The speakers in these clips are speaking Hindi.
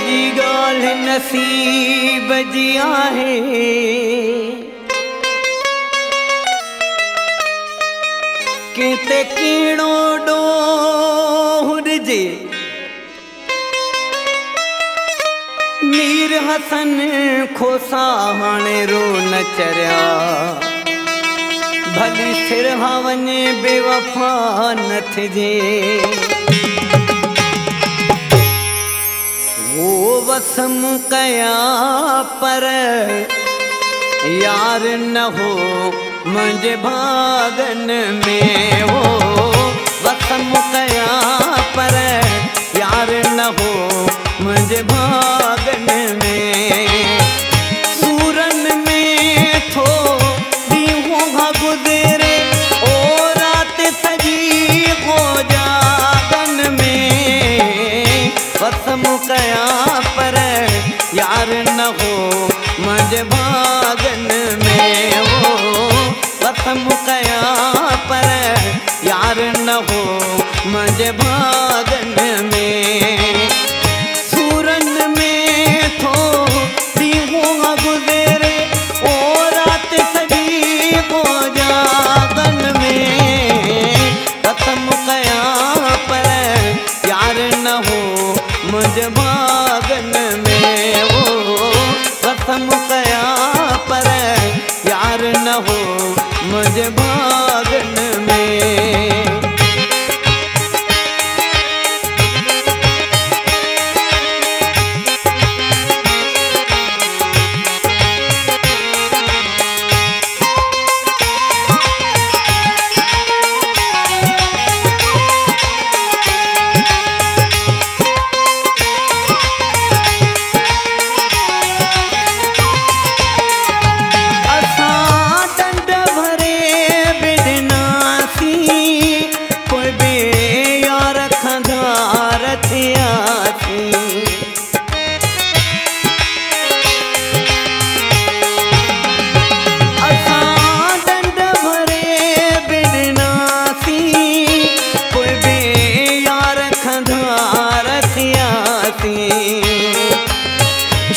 जी गाल नसीब जी आहे किते कीड़ो डोर जे मीर हसन खोसा हाणे रो न चरिया भली सिरहा वञे बेवफा न थिजे वो वसम कया पर यार न हो मुझे भागन में वो वसम कया पर यार न हो मुझे भागन में सूरन में थो दीहों गुजरे ओ रात सजी हो जागन में वसम कया पर यार न हो मुझे भागन में वो वसम कया पर यार न हो मुझे भागन में सूरन में थो दीहों गुजरे ओ रात सजी हो जागन में वसम कया पर यार न हो मुझे भागन में वो वसम कया पर यार न हो मुझे भागन में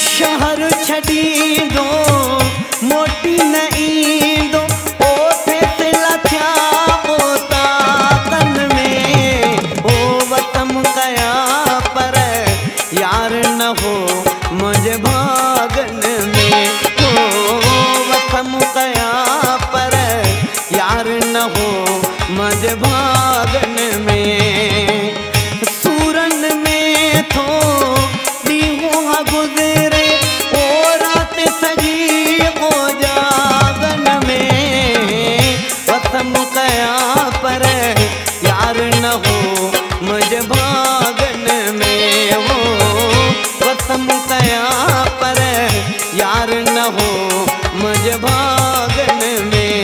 शहर छड़ी दो मोटी नहीं दो ओ फैसला क्या होता तन में ओ वतम कया पर यार न हो मुझे भागन में ओ वतम कया पर यार न हो मुझे भागन में सूरन में थो दीहों गुजरे ओ रात सजी हो जागन में वसम कया पर यार न हो मुझे भागन में वो वसम कया पर यार न हो मुझे भागन में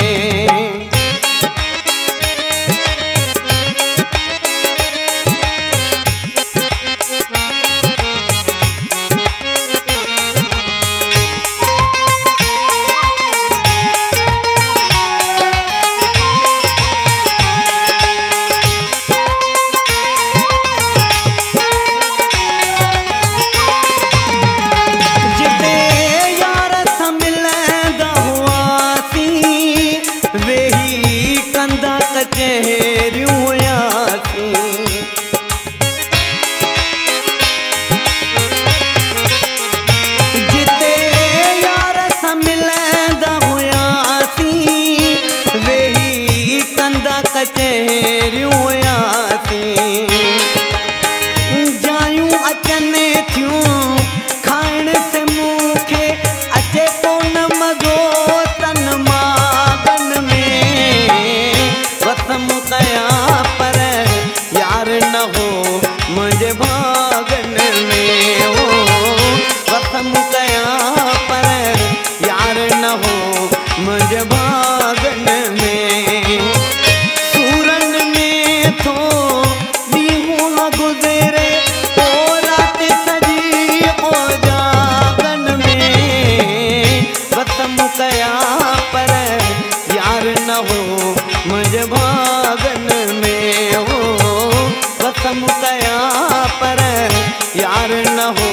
जायूं अचने थियूं खाइण से मूंखे अचे कोन मज़ो तन मागन में वसम कया पर यार न हो मुझे भागन में ओ वसम कया पर यार न हो मुझे भागन में सूरन में थो दीहों गुजरे ओ रात सजी हो जागन में वसम कया पर यार न हो मुझे भागन में हो वसम कया पर यार न हो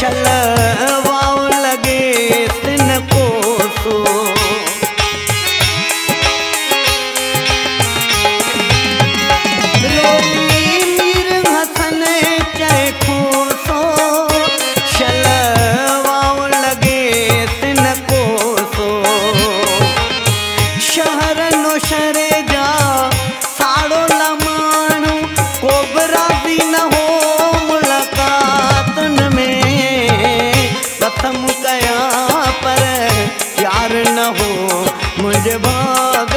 शलवाओ लगे तिन कोसो रोई मीर हसन चाहे खोसो शलवाओ लगे तिन कोसो शहर नो शरे जा साड़ो लमाणू कोबराजी न हो मुलाकातन में कसम कया पर प्यार न हो मुझे भाग